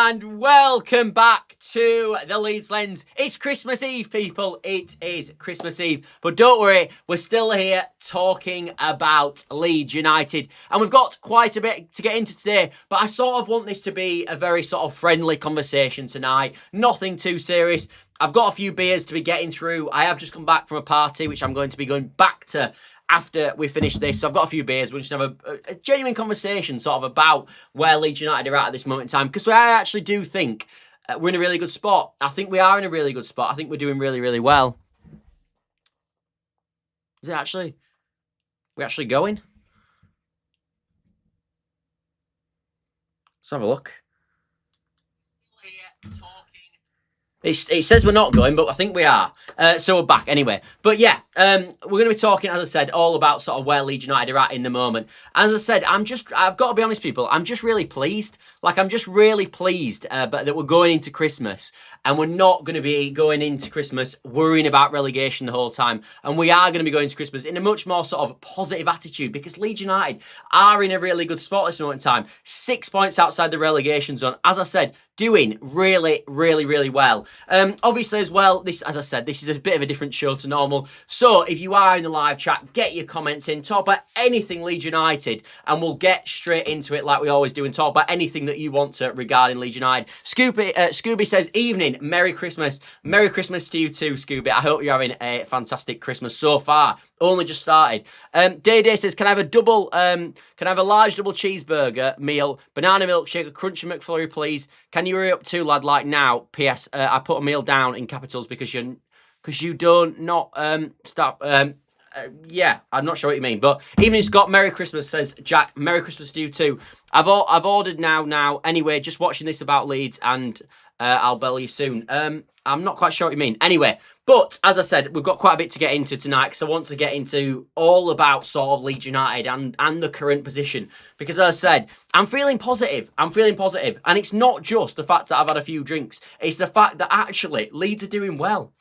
And welcome back to the Leeds Lens. It's Christmas Eve, people. It is Christmas Eve. But don't worry, we're still here talking about Leeds United. And we've got quite a bit to get into today. But I sort of want this to be a very sort of friendly conversation tonight. Nothing too serious. I've got a few beers to be getting through. I have just come back from a party, which I'm going to be going back to after we finish this. So I've got a few beers. We'll just have a genuine conversation sort of about where Leeds United are at this moment in time. Because I actually do think we're in a really good spot. I think we are in a really good spot. I think we're doing really, really well. Is it actually? We're actually going? Let's have a look. It says we're not going, but I think we are. So we're back anyway. But yeah, we're going to be talking, as I said, all about sort of where Leeds United are at in the moment. As I said, I've got to be honest, people, I'm just really pleased. Like, I'm just really pleased that we're going into Christmas and we're not going to be going into Christmas worrying about relegation the whole time. And we are going to be going to Christmas in a much more sort of positive attitude because Leeds United are in a really good spot at this moment in time. 6 points outside the relegation zone. As I said, doing really, really, really well. Obviously as well, this, as I said, this is a bit of a different show to normal. So if you are in the live chat, get your comments in, talk about anything Leeds United, and we'll get straight into it like we always do and talk about anything that you want to regarding Leeds United. Scooby says, evening, Merry Christmas. Merry Christmas to you too, Scooby. I hope you're having a fantastic Christmas so far. Only just started. Day says, can I have a large double cheeseburger meal, banana milkshake, a crunchy McFlurry, please? Can you hurry up too, lad, like now? P.S. I put a meal down in capitals because you don't not stop. Yeah, I'm not sure what you mean, but Evening Scott, Merry Christmas, says Jack. Merry Christmas to you too. I've ordered now. Anyway, just watching this about Leeds, and I'll bell you soon. I'm not quite sure what you mean. Anyway, but as I said, we've got quite a bit to get into tonight because I want to get into all about sort of Leeds United and the current position. Because as I said, I'm feeling positive. And it's not just the fact that I've had a few drinks. It's the fact that actually Leeds are doing well.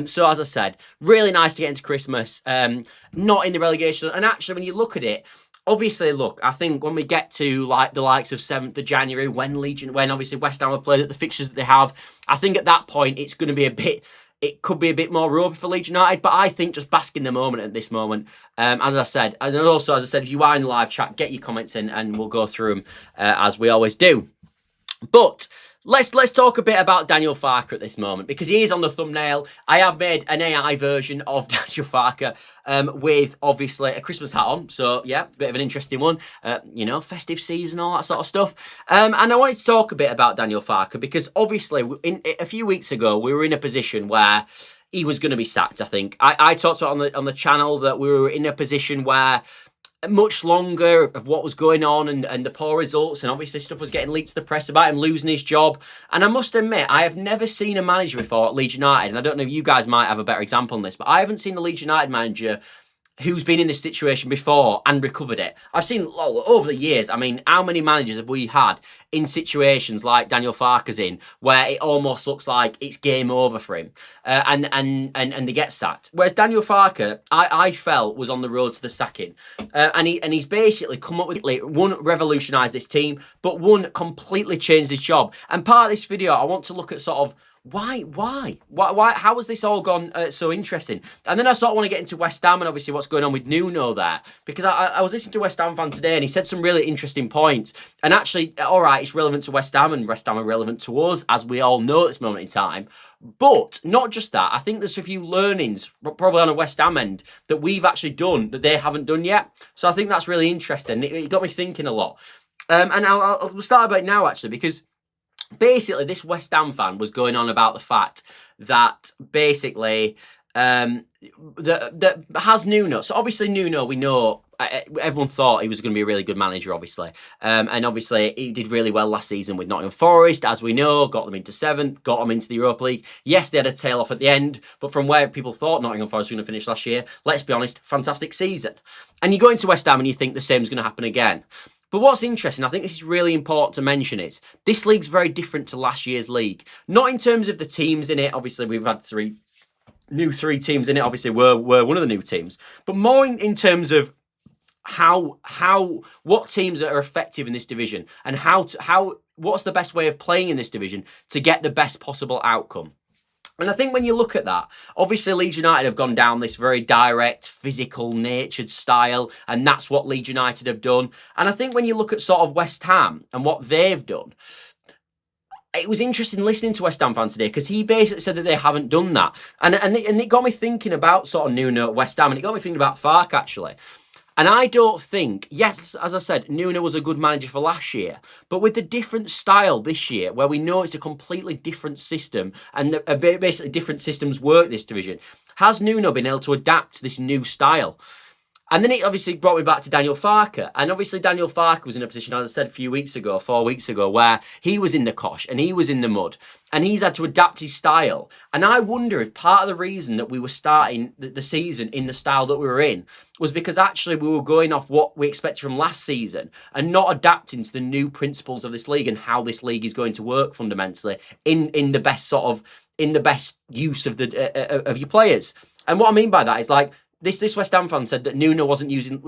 So as I said, really nice to get into Christmas. Not in the relegation. And actually, when you look at it, obviously, look, I think when we get to like the likes of 7th of January, when obviously West Ham have played at the fixtures that they have, I think at that point it's going to be it could be a bit more ropey for Leeds United, but I think just bask in the moment at this moment. As I said, and also as I said, if you are in the live chat, get your comments in and we'll go through them as we always do. But let's talk a bit about Daniel Farke at this moment because he is on the thumbnail. I have made an AI version of Daniel Farke with obviously a Christmas hat on. So yeah, bit of an interesting one. You know, festive season, all that sort of stuff. And I wanted to talk a bit about Daniel Farke because obviously a few weeks ago we were in a position where he was going to be sacked. I think I talked about on the channel that we were in a position where much longer of what was going on and the poor results, and obviously stuff was getting leaked to the press about him losing his job. And I must admit, I have never seen a manager before at Leeds United, and I don't know if you guys might have a better example on this, but I haven't seen a Leeds United manager who's been in this situation before and recovered it. I've seen over the years, I mean, how many managers have we had in situations like Daniel Farke's in, where it almost looks like it's game over for him, and they get sacked. Whereas Daniel Farke, I felt was on the road to the sacking, and he's basically come up with one, revolutionised this team, but one, completely changed his job. And part of this video, I want to look at sort of why, how has this all gone so interesting? And then I sort of want to get into West Ham and obviously what's going on with Nuno there, because I was listening to a West Ham fan today and he said some really interesting points. And actually, all right, it's relevant to West Ham and West Ham are relevant to us, as we all know at this moment in time. But not just that, I think there's a few learnings, probably on a West Ham end, that we've actually done that they haven't done yet. So I think that's really interesting. It got me thinking a lot. And I'll start about it now, actually, because basically, this West Ham fan was going on about the fact that basically that has Nuno. So obviously Nuno, we know, everyone thought he was going to be a really good manager, obviously. And obviously he did really well last season with Nottingham Forest, as we know, got them into 7th, got them into the Europa League. Yes, they had a tail off at the end, but from where people thought Nottingham Forest were going to finish last year, let's be honest, fantastic season. And you go into West Ham and you think the same is going to happen again. But what's interesting, I think this is really important to mention, is this league's very different to last year's league. Not in terms of the teams in it. Obviously, we've had three teams in it. Obviously, we're one of the new teams. But more in terms of what teams are effective in this division, and what's the best way of playing in this division to get the best possible outcome. And I think when you look at that, obviously Leeds United have gone down this very direct, physical, natured style, and that's what Leeds United have done. And I think when you look at sort of West Ham and what they've done, it was interesting listening to West Ham fan today, because he basically said that they haven't done that. And it got me thinking about sort of Nuno at West Ham, and it got me thinking about Farke, actually. And I don't think, yes, as I said, Nuno was a good manager for last year, but with the different style this year, where we know it's a completely different system, and basically different systems work this division, has Nuno been able to adapt to this new style? And then it obviously brought me back to Daniel Farke. And obviously Daniel Farke was in a position, as I said, 4 weeks ago, where he was in the cosh and he was in the mud. And he's had to adapt his style. And I wonder if part of the reason that we were starting the season in the style that we were in was because actually we were going off what we expected from last season and not adapting to the new principles of this league and how this league is going to work fundamentally in the best use of your players. And what I mean by that is, like, This West Ham fan said that Nuno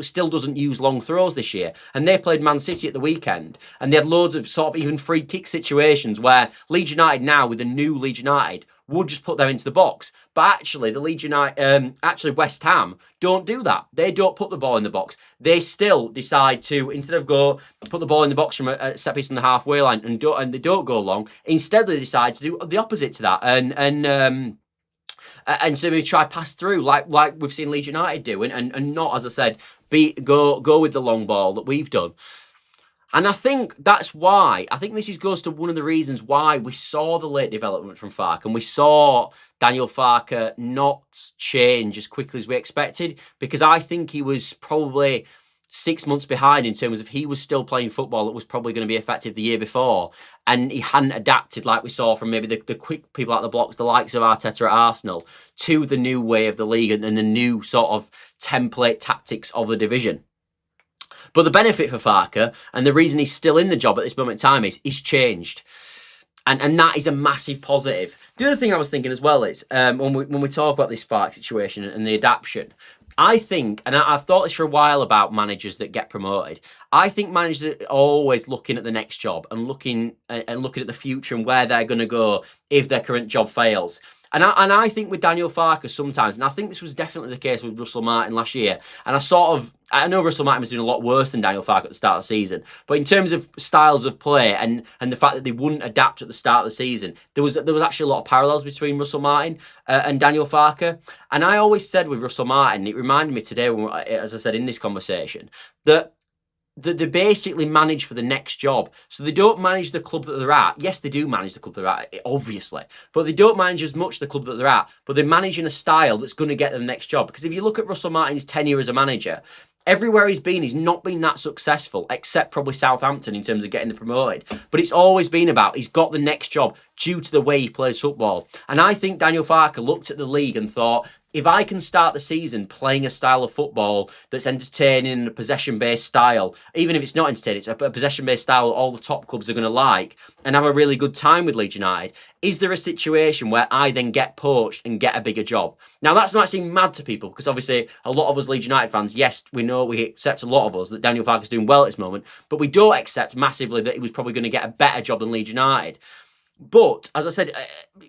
still doesn't use long throws this year. And they played Man City at the weekend. And they had loads of sort of even free kick situations where Leeds United now, with the new Leeds United, would just put them into the box. But actually, West Ham don't do that. They don't put the ball in the box. They still decide to, instead of put the ball in the box from a set piece on the halfway line and they don't go long, instead they decide to do the opposite to that. And so we try pass through like we've seen Leeds United do, and not, as I said, go with the long ball that we've done. And I think that's why, this goes to one of the reasons why we saw the late development from Farke, and we saw Daniel Farke not change as quickly as we expected, because I think he was probably 6 months behind in terms of he was still playing football that was probably going to be effective the year before, and he hadn't adapted like we saw from maybe the quick people out the blocks, the likes of Arteta at Arsenal, to the new way of the league and the new sort of template tactics of the division. But the benefit for Farke, and the reason he's still in the job at this moment in time, is he's changed. And that is a massive positive. The other thing I was thinking as well is, when we talk about this Farke situation and the adaptation, I think, and I've thought this for a while about managers that get promoted, I think managers are always looking at the next job and looking at the future and where they're going to go if their current job fails. And I think with Daniel Farke sometimes, and I think this was definitely the case with Russell Martin last year, and I know Russell Martin was doing a lot worse than Daniel Farke at the start of the season, but in terms of styles of play and the fact that they wouldn't adapt at the start of the season, there was actually a lot of parallels between Russell Martin and Daniel Farke. And I always said with Russell Martin, it reminded me today, as I said in this conversation, that they basically manage for the next job. So they don't manage the club that they're at. Yes, they do manage the club they're at, obviously. But they don't manage as much the club that they're at. But they manage in a style that's going to get them the next job. Because if you look at Russell Martin's tenure as a manager, everywhere he's been, he's not been that successful, except probably Southampton in terms of getting the promoted. But it's always been about he's got the next job due to the way he plays football. And I think Daniel Farke looked at the league and thought, if I can start the season playing a style of football that's entertaining and a possession-based style, even if it's not entertaining, it's a possession-based style all the top clubs are going to like, and have a really good time with Leeds United, is there a situation where I then get poached and get a bigger job? Now, that's not seem mad to people, because obviously a lot of us Leeds United fans, yes, we accept a lot of us that Daniel Farke is doing well at this moment, but we don't accept massively that he was probably going to get a better job than Leeds United. But, as I said,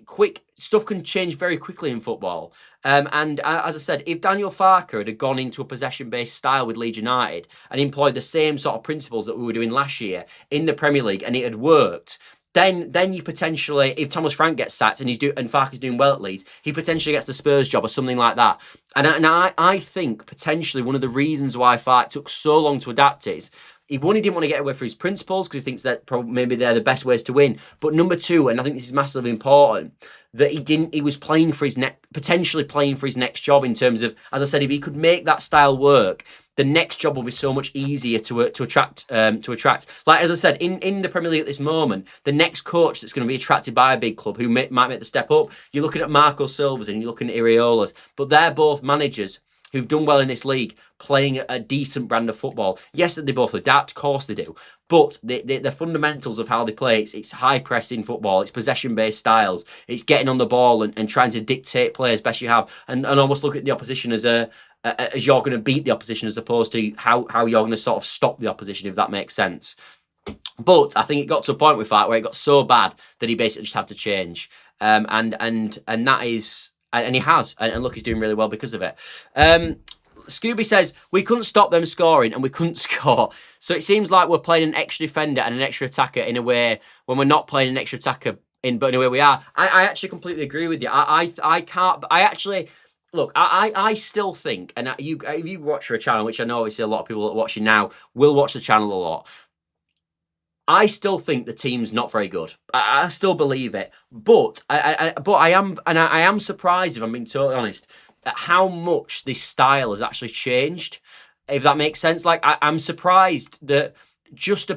quick stuff can change very quickly in football. And as I said, if Daniel Farke had gone into a possession-based style with Leeds United and employed the same sort of principles that we were doing last year in the Premier League, and it had worked, then you potentially, if Thomas Frank gets sacked and Farke's doing well at Leeds, he potentially gets the Spurs job or something like that. And I think potentially one of the reasons why Farke took so long to adapt is, he didn't want to get away from his principles because he thinks that maybe they're the best ways to win. But number two, and I think this is massively important, that he was playing for potentially playing for his next job in terms of, as I said, if he could make that style work, the next job will be so much easier to attract. Like, as I said, in the Premier League at this moment, the next coach that's going to be attracted by a big club who might make the step up, you're looking at Marco Silva's and you're looking at Iraola's, but they're both managers who've done well in this league, playing a decent brand of football. Yes, that they both adapt, of course they do. But the fundamentals of how they play, it's high pressing football, it's possession-based styles, it's getting on the ball and trying to dictate play as best you have, and almost look at the opposition as you're going to beat the opposition as opposed to how you're going to sort of stop the opposition, if that makes sense. But I think it got to a point with that where it got so bad that he basically just had to change. And that is, and he has, and look, he's doing really well because of it. Scooby says, we couldn't stop them scoring and we couldn't score. So it seems like we're playing an extra defender and an extra attacker in a way when we're not playing an extra attacker but in a way we are. I actually completely agree with you. I can't, I actually, look, I still think, and if you watch your channel, which I know obviously a lot of people that are watching now will watch the channel a lot, I still think the team's not very good. I still believe it, but I am surprised, if I'm being totally honest, at how much this style has actually changed. If that makes sense, like I'm surprised that just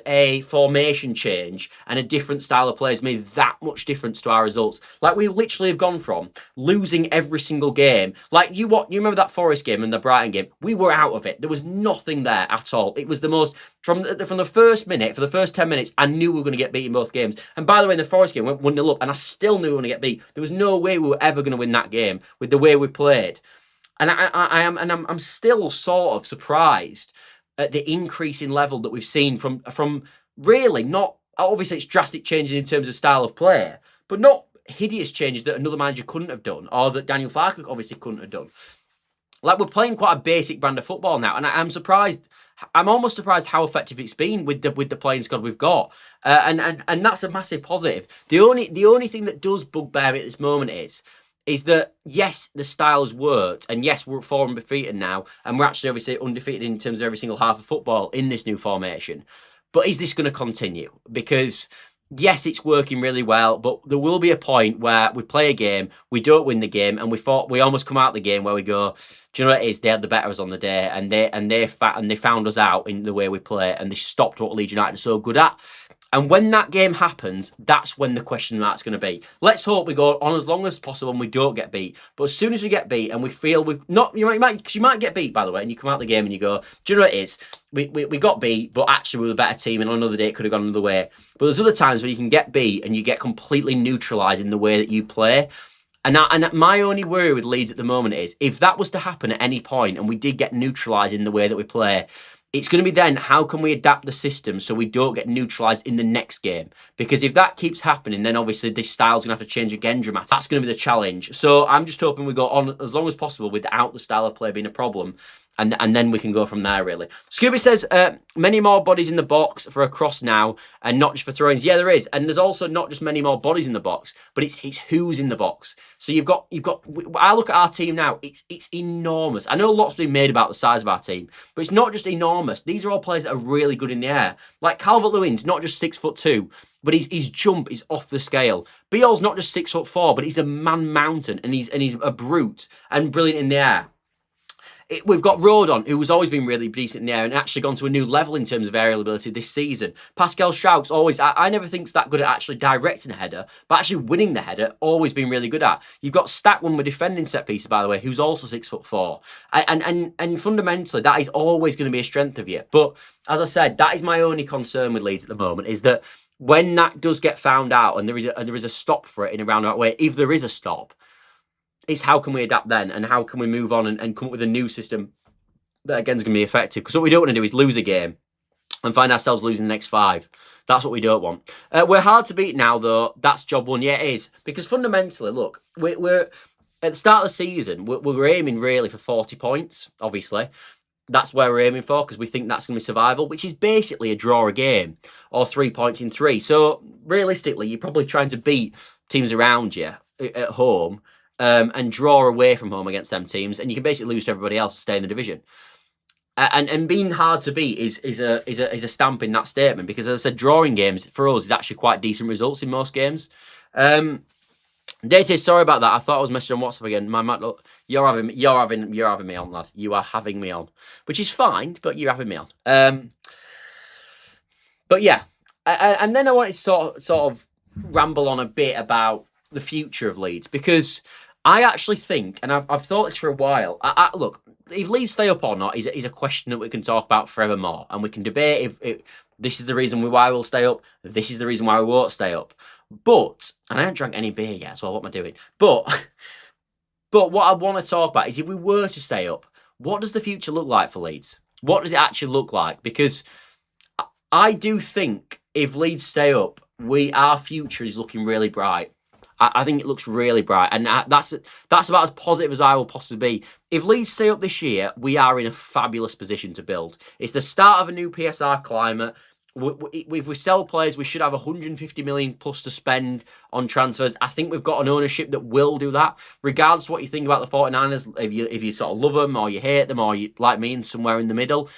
a formation change and a different style of play has made that much difference to our results. Like we literally have gone from losing every single game. Like you remember that Forest game and the Brighton game? We were out of it. There was nothing there at all. It was the most from the first minute, for the first 10 minutes, I knew we were going to get beat in both games. And by the way, in the Forest game, we went 1-0 up, and I still knew we were going to get beat. There was no way we were ever going to win that game with the way we played. And I'm still sort of surprised at the increase in level that we've seen from really not, obviously it's drastic changes in terms of style of play, but not hideous changes that another manager couldn't have done, or that Daniel Farke obviously couldn't have done. Like we're playing quite a basic brand of football now, and I'm surprised. I'm almost surprised how effective it's been with the playing squad we've got, and that's a massive positive. The only thing that does bugbear me at this moment is that, yes, the style's worked, and yes, we're 4 undefeated now, and we're actually obviously undefeated in terms of every single half of football in this new formation. But is this going to continue? Because, yes, it's working really well, but there will be a point where we play a game, we don't win the game, and we almost come out of the game where we go, do you know what it is? They had the better us on the day, and they found us out in the way we play, and they stopped what Leeds United are so good at. And when that game happens, that's when the question mark's going to be. Let's hope we go on as long as possible and we don't get beat. But as soon as we get beat and we feel we've not, you might get beat, by the way, and you come out of the game and you go, do you know what it is? We got beat, but actually we were a better team, and on another day it could have gone another way. But there's other times where you can get beat and you get completely neutralised in the way that you play. And my only worry with Leeds at the moment is, if that was to happen at any point and we did get neutralised in the way that we play, it's going to be then, how can we adapt the system so we don't get neutralised in the next game? Because if that keeps happening, then obviously this style's going to have to change again dramatically. That's going to be the challenge. So I'm just hoping we go on as long as possible without the style of play being a problem. And then we can go from there, really. Scooby says, many more bodies in the box for a cross now, and not just for throw-ins. Yeah, there is. And there's also not just many more bodies in the box, but it's who's in the box. So you've got. I look at our team now. It's enormous. I know lots been made about the size of our team, but it's not just enormous. These are all players that are really good in the air. Like Calvert-Lewin's not just 6'2", but his jump is off the scale. Beale's not just 6'4", but he's a man mountain, and he's a brute and brilliant in the air. We've got Rodon, who's always been really decent in the air and actually gone to a new level in terms of aerial ability this season. Pascal Schrauk's always, I never think's that good at actually directing a header, but actually winning the header, always been really good at. You've got Stack when we're defending set pieces, by the way, who's also 6'4". And fundamentally, that is always going to be a strength of you. But as I said, that is my only concern with Leeds at the moment, is that when that does get found out and there is a stop for it in a roundabout way, if there is a stop, it's how can we adapt then, and how can we move on and come up with a new system that again is going to be effective. Because what we don't want to do is lose a game and find ourselves losing the next 5. That's what we don't want. We're hard to beat now, though. That's job one. Yeah, it is. Because fundamentally, look, we're at the start of the season, we're aiming really for 40 points, obviously. That's where we're aiming for, because we think that's going to be survival, which is basically a draw a game or 3 points in 3. So realistically, you're probably trying to beat teams around you at home, and draw away from home against them teams, and you can basically lose to everybody else to stay in the division. And being hard to beat is a stamp in that statement, because as I said, drawing games for us is actually quite decent results in most games. Data, sorry about that. I thought I was messaging on WhatsApp again. Look, you're having me on, lad. You are having me on, which is fine, but you're having me on. But yeah, and then I wanted to sort of ramble on a bit about the future of Leeds, because I actually think, and I've thought this for a while. Look, if Leeds stay up or not is a question that we can talk about forevermore, and we can debate if this is the reason why we'll stay up. This is the reason why we won't stay up. But, and I haven't drank any beer yet, so what am I doing? But what I want to talk about is if we were to stay up, what does the future look like for Leeds? What does it actually look like? Because I do think if Leeds stay up, our future is looking really bright. I think it looks really bright, and that's about as positive as I will possibly be. If Leeds stay up this year, we are in a fabulous position to build. It's the start of a new PSR climate. If we sell players, we should have 150 million plus to spend on transfers. I think we've got an ownership that will do that, regardless of what you think about the 49ers. If you sort of love them or you hate them or you like me and somewhere in the middle.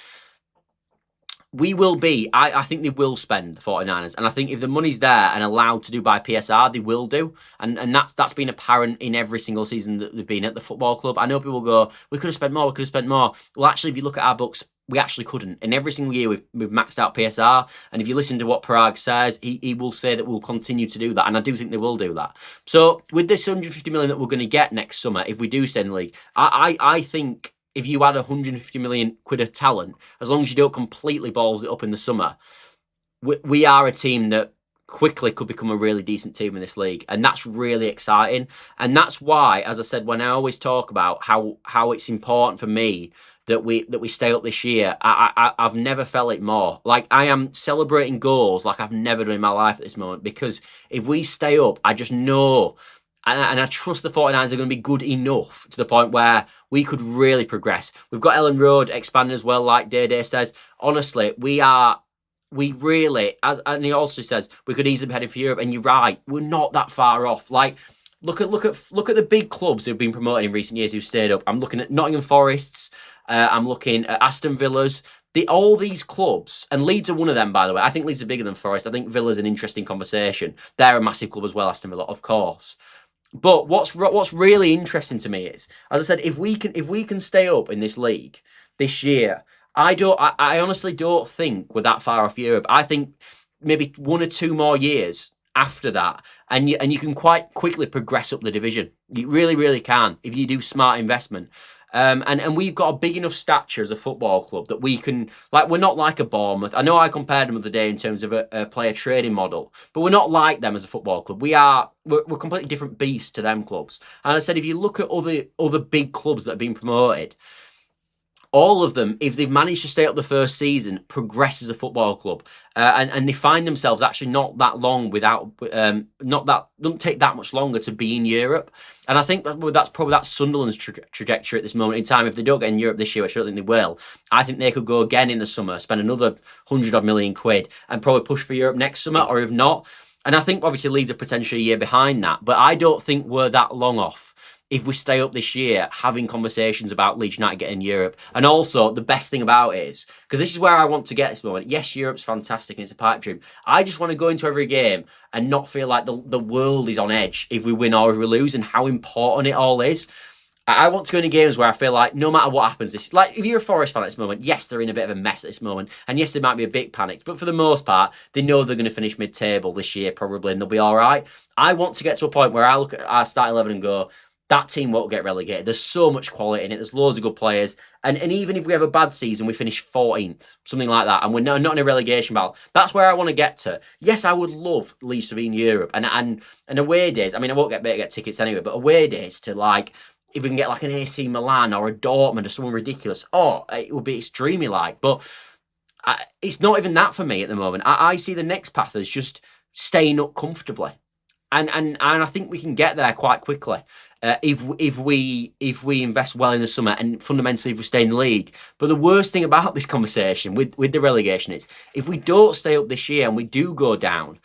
We will be, I think they will spend, the 49ers. And I think if the money's there and allowed to do by PSR, they will do. And that's been apparent in every single season that they've been at the football club. I know people go, we could have spent more, we could have spent more. Well, actually, if you look at our books, we actually couldn't. In every single year, we've maxed out PSR. And if you listen to what Parag says, he will say that we'll continue to do that. And I do think they will do that. So with this 150 million that we're going to get next summer, if we do stay in the league, I think if you add 150 million quid of talent, as long as you don't completely balls it up in the summer, we are a team that quickly could become a really decent team in this league. And that's really exciting. And that's why, as I said, when I always talk about how it's important for me that we stay up this year, I've never felt it more. Like, I am celebrating goals like I've never done in my life at this moment, because if we stay up, I just know, and I trust the 49ers are going to be good enough to the point where we could really progress. We've got Elland Road expanding as well, like Day says. Honestly, we really, and he also says, we could easily be heading for Europe. And you're right, we're not that far off. Like, look at the big clubs who've been promoted in recent years who've stayed up. I'm looking at Nottingham Forests. I'm looking at Aston Villas. All these clubs, and Leeds are one of them, by the way. I think Leeds are bigger than Forest. I think Villa's an interesting conversation. They're a massive club as well, Aston Villa, of course. But what's really interesting to me is, as I said, if we can stay up in this league this year, I honestly don't think we're that far off Europe. I think maybe 1 or 2 more years after that, and you can quite quickly progress up the division. You really, really can if you do smart investment. And we've got a big enough stature as a football club that we can, like, we're not like a Bournemouth. I know I compared them the other day in terms of a player trading model, but we're not like them as a football club. We're completely different beasts to them clubs. And I said, if you look at other big clubs that have been promoted, all of them, if they've managed to stay up the first season, progress as a football club, and they find themselves actually not that long without, doesn't take that much longer to be in Europe. And I think that's probably Sunderland's trajectory at this moment in time. If they don't get in Europe this year, which I don't think they will, I think they could go again in the summer, spend another 100-odd million quid, and probably push for Europe next summer, or if not. And I think obviously Leeds are potentially a year behind that, but I don't think we're that long off if we stay up this year, having conversations about Leeds United getting Europe. And also, the best thing about it is, because this is where I want to get this moment. Yes, Europe's fantastic and it's a pipe dream. I just want to go into every game and not feel like the world is on edge if we win or if we lose, and how important it all is. I want to go into games where I feel like no matter what happens, like if you're a Forest fan at this moment, yes, they're in a bit of a mess at this moment, and yes, they might be a bit panicked, but for the most part, they know they're going to finish mid-table this year probably, and they'll be all right. I want to get to a point where I look at our starting 11 and go, that team won't get relegated. There's so much quality in it. There's loads of good players. And even if we have a bad season, we finish 14th, something like that, and we're not in a relegation battle, that's where I want to get to. Yes, I would love Leeds to be in Europe. And away days, I mean, I won't get tickets anyway, but away days to, like, if we can get like an AC Milan or a Dortmund or someone ridiculous, it would be extremely like. But it's not even that for me at the moment. I see the next path as just staying up comfortably. And I think we can get there quite quickly if we invest well in the summer, and fundamentally if we stay in the league. But the worst thing about this conversation with the relegation is, if we don't stay up this year and we do go down,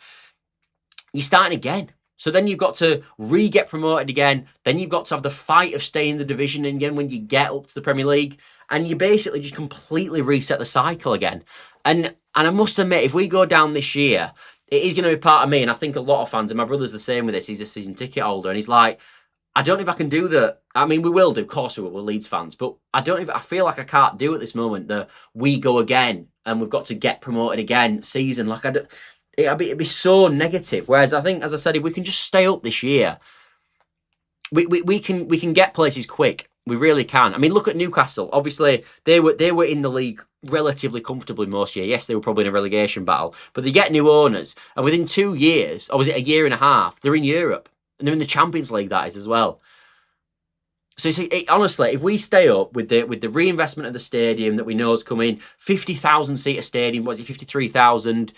you're starting again. So then you've got to get promoted again. Then you've got to have the fight of staying in the division again when you get up to the Premier League, and you basically just completely reset the cycle again. And I must admit, if we go down this year, it is going to be part of me, and I think a lot of fans, and my brother's the same with this, he's a season ticket holder, and he's like, I don't know if I can do that. I mean, we will do, of course we will, we're Leeds fans, but I feel like I can't do at this moment that we go again, and we've got to get promoted again season. Like, it'd be so negative. Whereas I think, as I said, if we can just stay up this year, we can get places quick. We really can. I mean, look at Newcastle. Obviously, they were in the league relatively comfortably most year. Yes, they were probably in a relegation battle, but they get new owners, and within 2 years, or was it a year and a half, they're in Europe and they're in the Champions League. That is as well. So you see, honestly, if we stay up with the reinvestment of the stadium that we know is coming, 50,000 seater stadium, what is it, 53,000,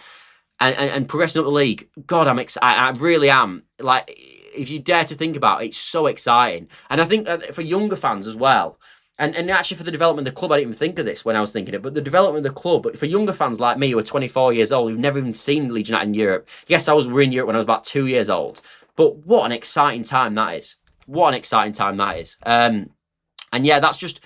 and progressing up the league, God, I'm excited. I really am. Like, if you dare to think about it, it's so exciting. And I think for younger fans as well, and actually for the development of the club, I didn't even think of this when I was thinking it, but the development of the club, but for younger fans like me who are 24 years old, who've never even seen Leeds United in Europe. Yes, we're in Europe when I was about 2 years old, but what an exciting time that is. What an exciting time that is. And yeah, that's just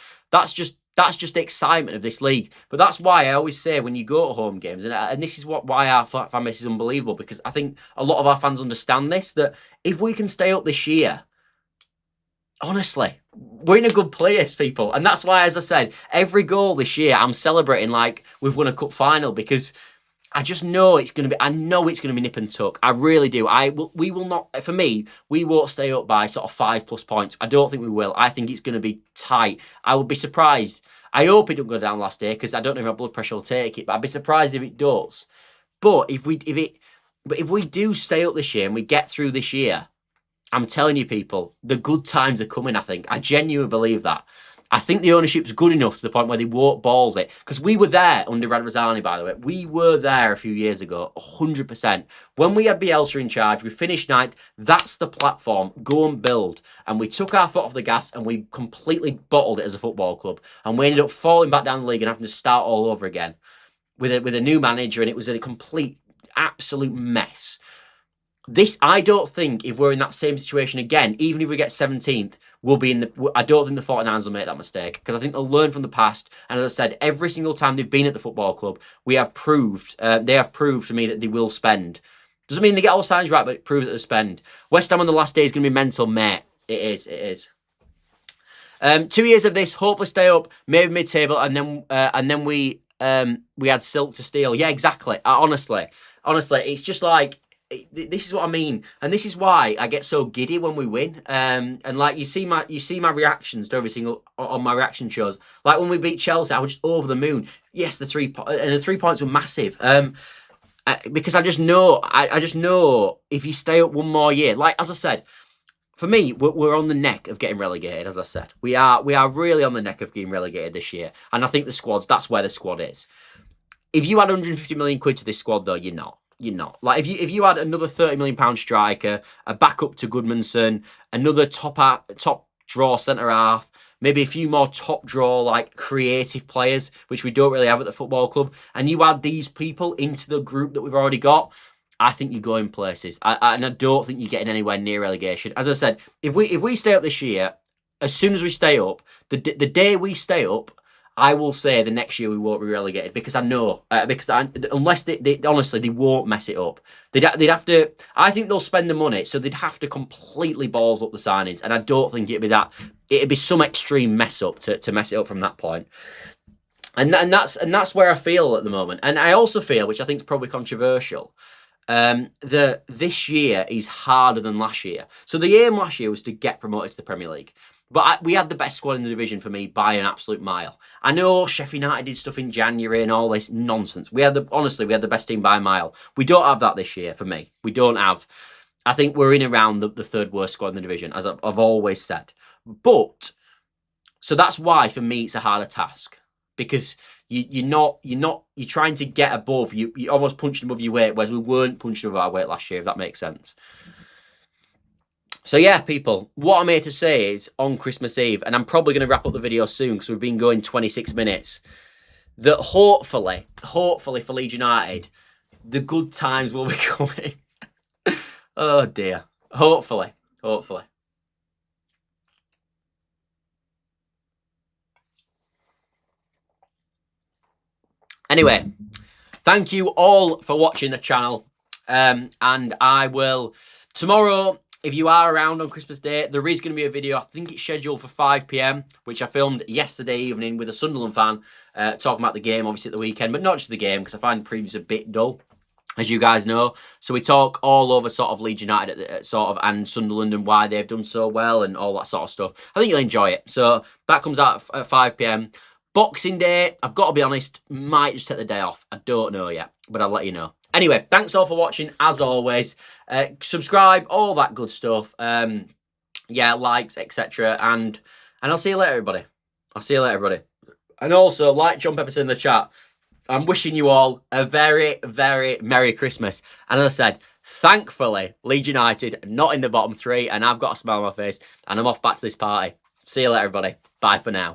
the excitement of this league. But that's why I always say when you go to home games, and this is why our fan base is unbelievable, because I think a lot of our fans understand this, that if we can stay up this year, honestly, we're in a good place, people. And that's why, as I said, every goal this year, I'm celebrating like we've won a cup final, because I just know it's going to be, I know it's going to be nip and tuck. I really do. We will not, for me, we won't stay up by sort of 5+ points. I don't think we will. I think it's going to be tight. I would be surprised. I hope it don't go down last day, because I don't know if my blood pressure will take it, but I'd be surprised if it does. But if we do stay up this year and we get through this year, I'm telling you, people, the good times are coming, I think. I genuinely believe that. I think the ownership's good enough to the point where they won't balls it. Because we were there under Radrazani, by the way. We were there a few years ago, 100%. When we had Bielsa in charge, we finished 9th. That's the platform. Go and build. And we took our foot off the gas and we completely bottled it as a football club. And we ended up falling back down the league and having to start all over again with a new manager. And it was a complete, absolute mess. I don't think if we're in that same situation again, even if we get 17th, we'll be in the. I don't think the 49ers will make that mistake, because I think they'll learn from the past. And as I said, every single time they've been at the football club, they have proved to me that they will spend. Doesn't mean they get all signs right, but it proves that they spend. West Ham on the last day is going to be mental, mate. It is. 2 years of this, hopefully stay up, maybe mid-table, and then we had silk to steal. Yeah, exactly. Honestly, it's just like. This is what I mean, and this is why I get so giddy when we win. And like you see my reactions to every single on my reaction shows. Like when we beat Chelsea, I was just over the moon. Yes, the 3 points were massive. Because I just know if you stay up one more year, like as I said, for me, we're on the neck of getting relegated. As I said, we are really on the neck of getting relegated this year, and I think that's where the squad is. If you add 150 million quid to this squad, though, you're not. You're not. Like if you had another £30 million striker, a backup to Goodmanson, another top draw centre half, maybe a few more top draw like creative players, which we don't really have at the football club, and you add these people into the group that we've already got, I think you're going places. And I don't think you're getting anywhere near relegation. As I said, if we stay up this year, as soon as we stay up, the day we stay up, I will say the next year we won't be relegated, because I know unless they honestly they won't mess it up. They'd have to. I think they'll spend the money, so they'd have to completely balls up the signings, and I don't think it'd be that. It'd be some extreme mess up to mess it up from that point. And that's where I feel at the moment. And I also feel, which I think is probably controversial, that this year is harder than last year. So the aim last year was to get promoted to the Premier League. But we had the best squad in the division for me by an absolute mile. I know Sheffield United did stuff in January and all this nonsense. We had the best team by a mile. We don't have that this year for me. We don't have. I think we're in around the third worst squad in the division, as I've always said. But so that's why for me it's a harder task, because you're trying to get above. You're almost punching above your weight, whereas we weren't punching above our weight last year. If that makes sense. So yeah, people, what I'm here to say is on Christmas Eve, and I'm probably going to wrap up the video soon because we've been going 26 minutes, that hopefully for Leeds United, the good times will be coming. Oh dear. Hopefully. Anyway, thank you all for watching the channel. And I will tomorrow. If you are around on Christmas Day, there is going to be a video. I think it's scheduled for 5 PM, which I filmed yesterday evening with a Sunderland fan, talking about the game, obviously, at the weekend. But not just the game, because I find the previews a bit dull. as you guys know. So we talk all over sort of Leeds United and Sunderland and why they've done so well and all that sort of stuff. I think you'll enjoy it. So that comes out at 5 p.m. Boxing Day, I've got to be honest, might just take the day off. I don't know yet, but I'll let you know. Anyway, thanks all for watching, as always. Subscribe, all that good stuff. Yeah, likes, etc. And I'll see you later, everybody. I'll see you later, everybody. And also, like John Pepperson in the chat, I'm wishing you all a very, very Merry Christmas. And as I said, thankfully, Leeds United not in the bottom three, and I've got a smile on my face, and I'm off back to this party. See you later, everybody. Bye for now.